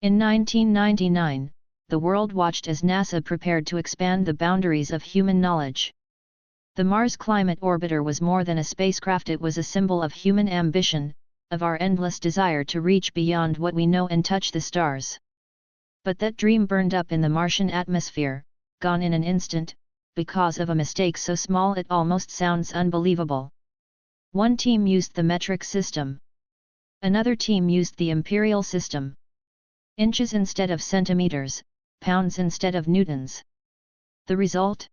In 1999, the world watched as NASA prepared to expand the boundaries of human knowledge. The Mars Climate Orbiter was more than a spacecraft, it was a symbol of human ambition, of our endless desire to reach beyond what we know and touch the stars. But that dream burned up in the Martian atmosphere, gone in an instant, because of a mistake so small it almost sounds unbelievable. One team used the metric system. Another team used the imperial system. Inches instead of centimeters, pounds instead of newtons. The result?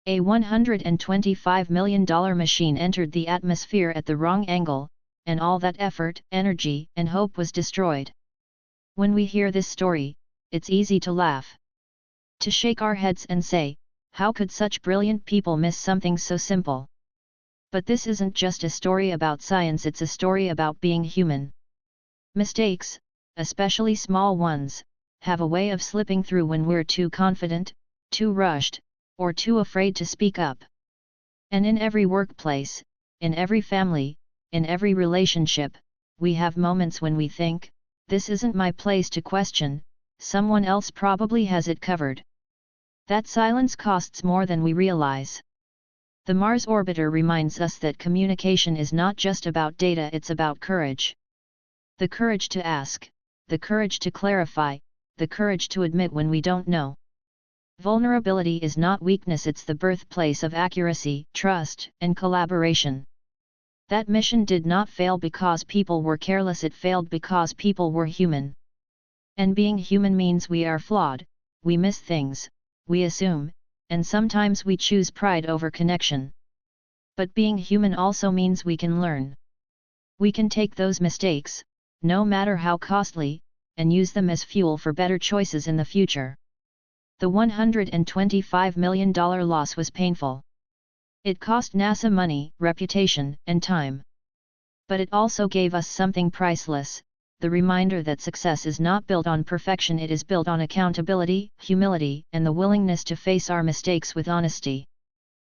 A $125 million machine entered the atmosphere at the wrong angle, and all that effort, energy, and hope was destroyed. When we hear this story, it's easy to laugh. To shake our heads and say, how could such brilliant people miss something so simple? But this isn't just a story about science, it's a story about being human. Mistakes, especially small ones, have a way of slipping through when we're too confident, too rushed, or too afraid to speak up. And in every workplace, in every family, in every relationship, we have moments when we think, this isn't my place to question, someone else probably has it covered. That silence costs more than we realize. The Mars Orbiter reminds us that communication is not just about data, it's about courage. The courage to ask, the courage to clarify, the courage to admit when we don't know. Vulnerability is not weakness, it's the birthplace of accuracy, trust, and collaboration. That mission did not fail because people were careless, it failed because people were human. And being human means we are flawed, we miss things, we assume, and sometimes we choose pride over connection. But being human also means we can learn. We can take those mistakes, no matter how costly, and use them as fuel for better choices in the future. The $125 million loss was painful. It cost NASA money, reputation, and time. But it also gave us something priceless, the reminder that success is not built on perfection, it is built on accountability, humility, and the willingness to face our mistakes with honesty.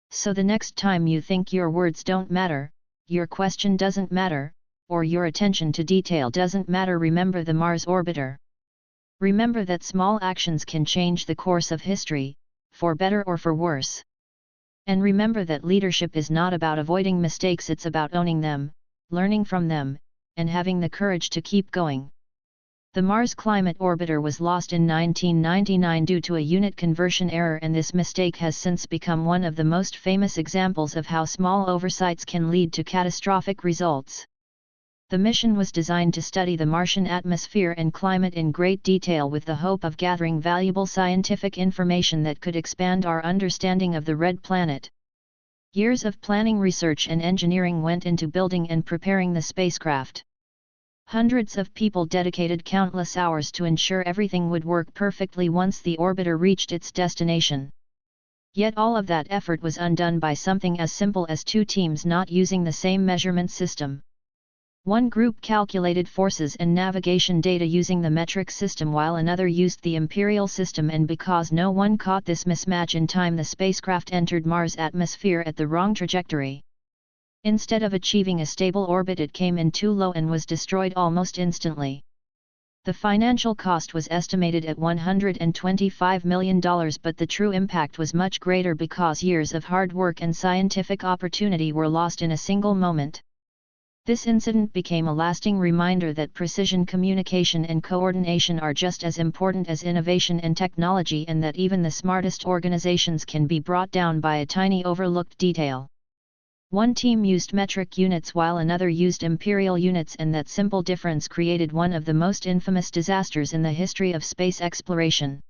So the next time you think your words don't matter, your question doesn't matter, or your attention to detail doesn't matter, remember the Mars Orbiter. Remember that small actions can change the course of history, for better or for worse. And remember that leadership is not about avoiding mistakes, it's about owning them, learning from them, and having the courage to keep going. The Mars Climate Orbiter was lost in 1999 due to a unit conversion error, and this mistake has since become one of the most famous examples of how small oversights can lead to catastrophic results. The mission was designed to study the Martian atmosphere and climate in great detail with the hope of gathering valuable scientific information that could expand our understanding of the Red Planet. Years of planning, research, and engineering went into building and preparing the spacecraft. Hundreds of people dedicated countless hours to ensure everything would work perfectly once the orbiter reached its destination. Yet all of that effort was undone by something as simple as two teams not using the same measurement system. One group calculated forces and navigation data using the metric system while another used the imperial system, and because no one caught this mismatch in time, the spacecraft entered Mars' atmosphere at the wrong trajectory. Instead of achieving a stable orbit, it came in too low and was destroyed almost instantly. The financial cost was estimated at $125 million, but the true impact was much greater because years of hard work and scientific opportunity were lost in a single moment. This incident became a lasting reminder that precision communication and coordination are just as important as innovation and technology, and that even the smartest organizations can be brought down by a tiny overlooked detail. One team used metric units while another used imperial units, and that simple difference created one of the most infamous disasters in the history of space exploration.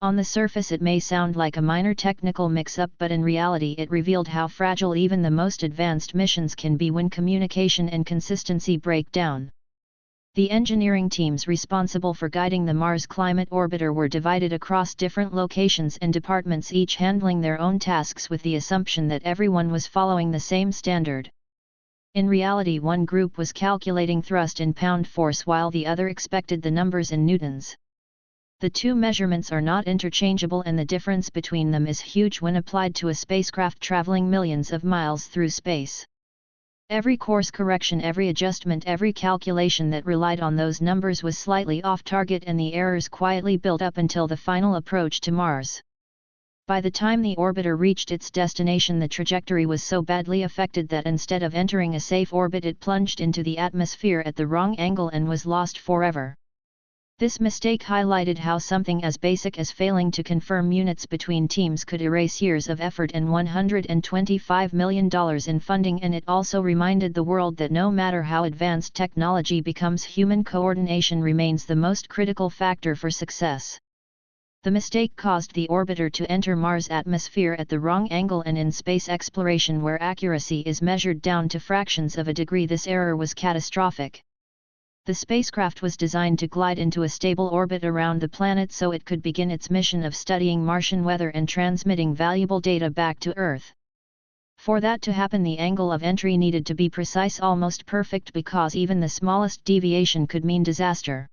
On the surface it may sound like a minor technical mix-up, but in reality it revealed how fragile even the most advanced missions can be when communication and consistency break down. The engineering teams responsible for guiding the Mars Climate Orbiter were divided across different locations and departments, each handling their own tasks with the assumption that everyone was following the same standard. In reality, one group was calculating thrust in pound force while the other expected the numbers in newtons. The two measurements are not interchangeable, and the difference between them is huge when applied to a spacecraft traveling millions of miles through space. Every course correction, every adjustment, every calculation that relied on those numbers was slightly off target, and the errors quietly built up until the final approach to Mars. By the time the orbiter reached its destination, the trajectory was so badly affected that instead of entering a safe orbit, it plunged into the atmosphere at the wrong angle and was lost forever. This mistake highlighted how something as basic as failing to confirm units between teams could erase years of effort and $125 million in funding, and it also reminded the world that no matter how advanced technology becomes, human coordination remains the most critical factor for success. The mistake caused the orbiter to enter Mars' atmosphere at the wrong angle, and in space exploration where accuracy is measured down to fractions of a degree, this error was catastrophic. The spacecraft was designed to glide into a stable orbit around the planet so it could begin its mission of studying Martian weather and transmitting valuable data back to Earth. For that to happen, the angle of entry needed to be precise, almost perfect, because even the smallest deviation could mean disaster.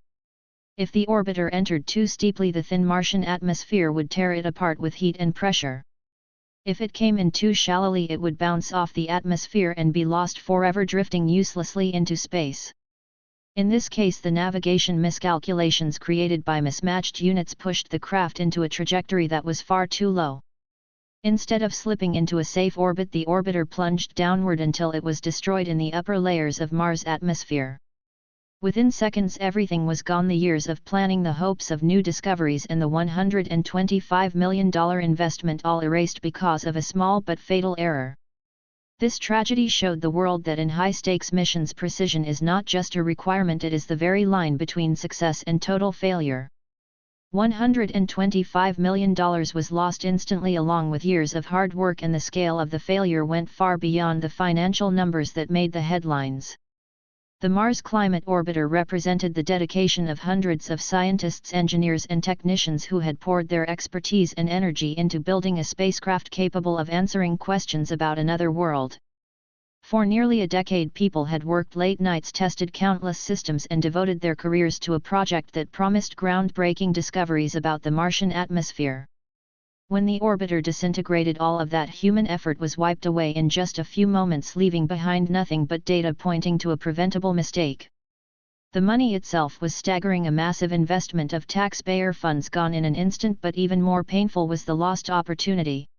If the orbiter entered too steeply, the thin Martian atmosphere would tear it apart with heat and pressure. If it came in too shallowly, it would bounce off the atmosphere and be lost forever, drifting uselessly into space. In this case, the navigation miscalculations created by mismatched units pushed the craft into a trajectory that was far too low. Instead of slipping into a safe orbit, the orbiter plunged downward until it was destroyed in the upper layers of Mars' atmosphere. Within seconds, everything was gone: the years of planning, the hopes of new discoveries, and the $125 million investment, all erased because of a small but fatal error. This tragedy showed the world that in high-stakes missions, precision is not just a requirement, it is the very line between success and total failure. $125 million was lost instantly, along with years of hard work, and the scale of the failure went far beyond the financial numbers that made the headlines. The Mars Climate Orbiter represented the dedication of hundreds of scientists, engineers, and technicians who had poured their expertise and energy into building a spacecraft capable of answering questions about another world. For nearly a decade, people had worked late nights, tested countless systems, and devoted their careers to a project that promised groundbreaking discoveries about the Martian atmosphere. When the orbiter disintegrated, all of that human effort was wiped away in just a few moments, leaving behind nothing but data pointing to a preventable mistake. The money itself was staggering, a massive investment of taxpayer funds gone in an instant, but even more painful was the lost opportunity.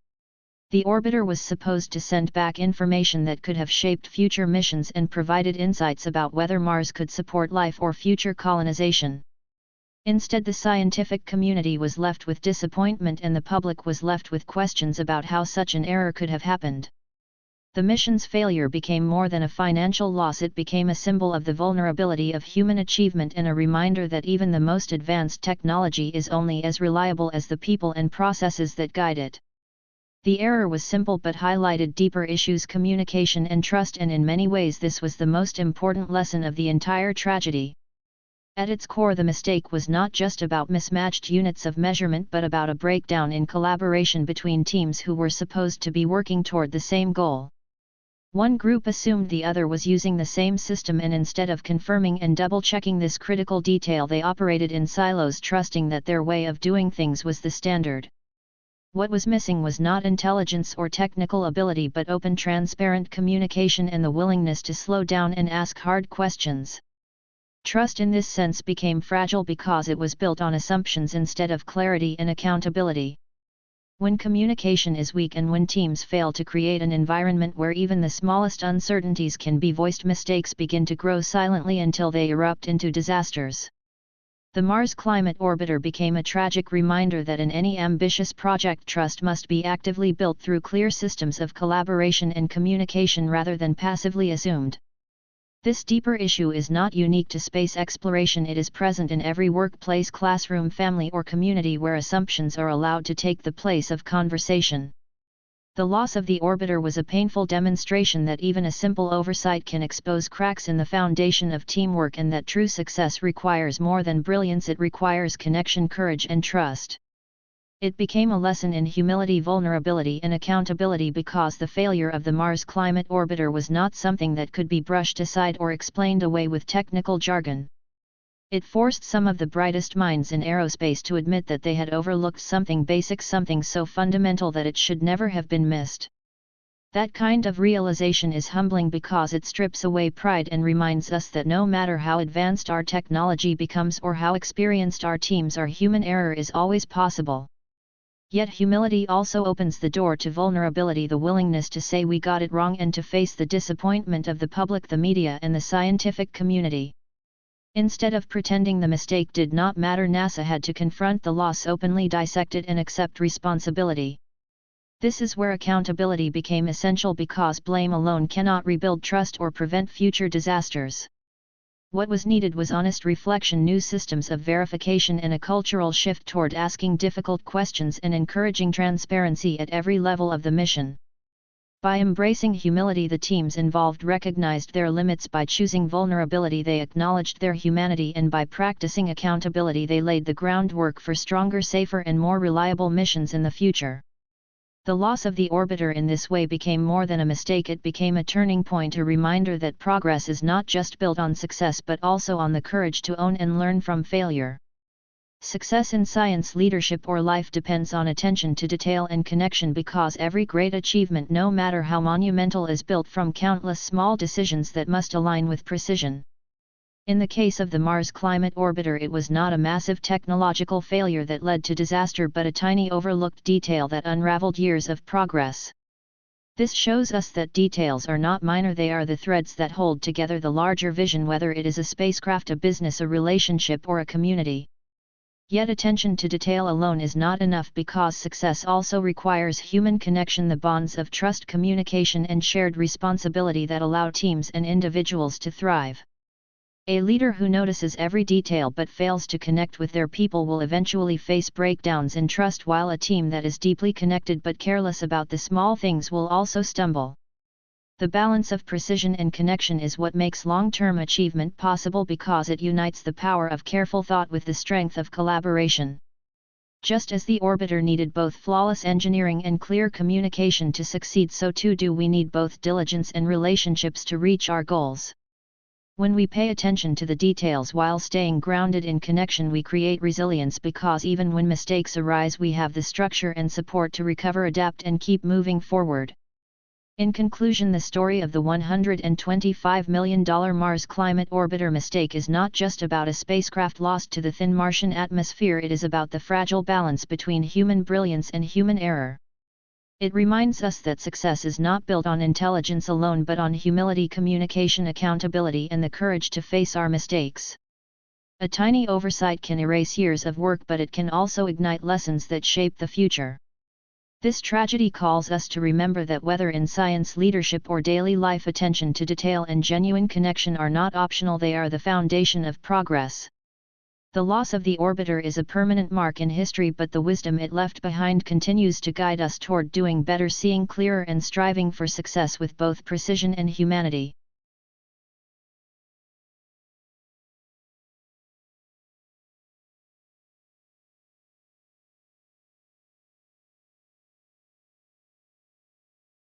The orbiter was supposed to send back information that could have shaped future missions and provided insights about whether Mars could support life or future colonization. Instead, the scientific community was left with disappointment, and the public was left with questions about how such an error could have happened. The mission's failure became more than a financial loss; it became a symbol of the vulnerability of human achievement and a reminder that even the most advanced technology is only as reliable as the people and processes that guide it. The error was simple but highlighted deeper issues: communication and trust, and in many ways this was the most important lesson of the entire tragedy. At its core, the mistake was not just about mismatched units of measurement, but about a breakdown in collaboration between teams who were supposed to be working toward the same goal. One group assumed the other was using the same system, and instead of confirming and double-checking this critical detail, they operated in silos, trusting that their way of doing things was the standard. What was missing was not intelligence or technical ability, but open, transparent communication and the willingness to slow down and ask hard questions. Trust in this sense became fragile because it was built on assumptions instead of clarity and accountability. When communication is weak and when teams fail to create an environment where even the smallest uncertainties can be voiced, mistakes begin to grow silently until they erupt into disasters. The Mars Climate Orbiter became a tragic reminder that in any ambitious project, trust must be actively built through clear systems of collaboration and communication rather than passively assumed. This deeper issue is not unique to space exploration; it is present in every workplace, classroom, family, or community where assumptions are allowed to take the place of conversation. The loss of the orbiter was a painful demonstration that even a simple oversight can expose cracks in the foundation of teamwork, and that true success requires more than brilliance; it requires connection, courage, and trust. It became a lesson in humility, vulnerability, and accountability, because the failure of the Mars Climate Orbiter was not something that could be brushed aside or explained away with technical jargon. It forced some of the brightest minds in aerospace to admit that they had overlooked something basic, something so fundamental that it should never have been missed. That kind of realization is humbling because it strips away pride and reminds us that no matter how advanced our technology becomes or how experienced our teams are, human error is always possible. Yet humility also opens the door to vulnerability, the willingness to say we got it wrong and to face the disappointment of the public, the media, and the scientific community. Instead of pretending the mistake did not matter, NASA had to confront the loss openly, dissect it, and accept responsibility. This is where accountability became essential, because blame alone cannot rebuild trust or prevent future disasters. What was needed was honest reflection, new systems of verification, and a cultural shift toward asking difficult questions and encouraging transparency at every level of the mission. By embracing humility, the teams involved recognized their limits. By choosing vulnerability, they acknowledged their humanity, and by practicing accountability, they laid the groundwork for stronger, safer, and more reliable missions in the future. The loss of the orbiter in this way became more than a mistake, it became a turning point, a reminder that progress is not just built on success but also on the courage to own and learn from failure. Success in science, leadership, or life depends on attention to detail and connection, because every great achievement, no matter how monumental, is built from countless small decisions that must align with precision. In the case of the Mars Climate Orbiter, it was not a massive technological failure that led to disaster, but a tiny overlooked detail that unraveled years of progress. This shows us that details are not minor, they are the threads that hold together the larger vision, whether it is a spacecraft, a business, a relationship, or a community. Yet attention to detail alone is not enough, because success also requires human connection, the bonds of trust, communication, and shared responsibility that allow teams and individuals to thrive. A leader who notices every detail but fails to connect with their people will eventually face breakdowns in trust, while a team that is deeply connected but careless about the small things will also stumble. The balance of precision and connection is what makes long-term achievement possible, because it unites the power of careful thought with the strength of collaboration. Just as the orbiter needed both flawless engineering and clear communication to succeed, so too do we need both diligence and relationships to reach our goals. When we pay attention to the details while staying grounded in connection, we create resilience, because even when mistakes arise, we have the structure and support to recover, adapt, and keep moving forward. In conclusion, the story of the $125 million Mars Climate Orbiter mistake is not just about a spacecraft lost to the thin Martian atmosphere, it is about the fragile balance between human brilliance and human error. It reminds us that success is not built on intelligence alone but on humility, communication, accountability, and the courage to face our mistakes. A tiny oversight can erase years of work, but it can also ignite lessons that shape the future. This tragedy calls us to remember that whether in science, leadership, or daily life, attention to detail and genuine connection are not optional, they are the foundation of progress. The loss of the orbiter is a permanent mark in history, but the wisdom it left behind continues to guide us toward doing better, seeing clearer, and striving for success with both precision and humanity.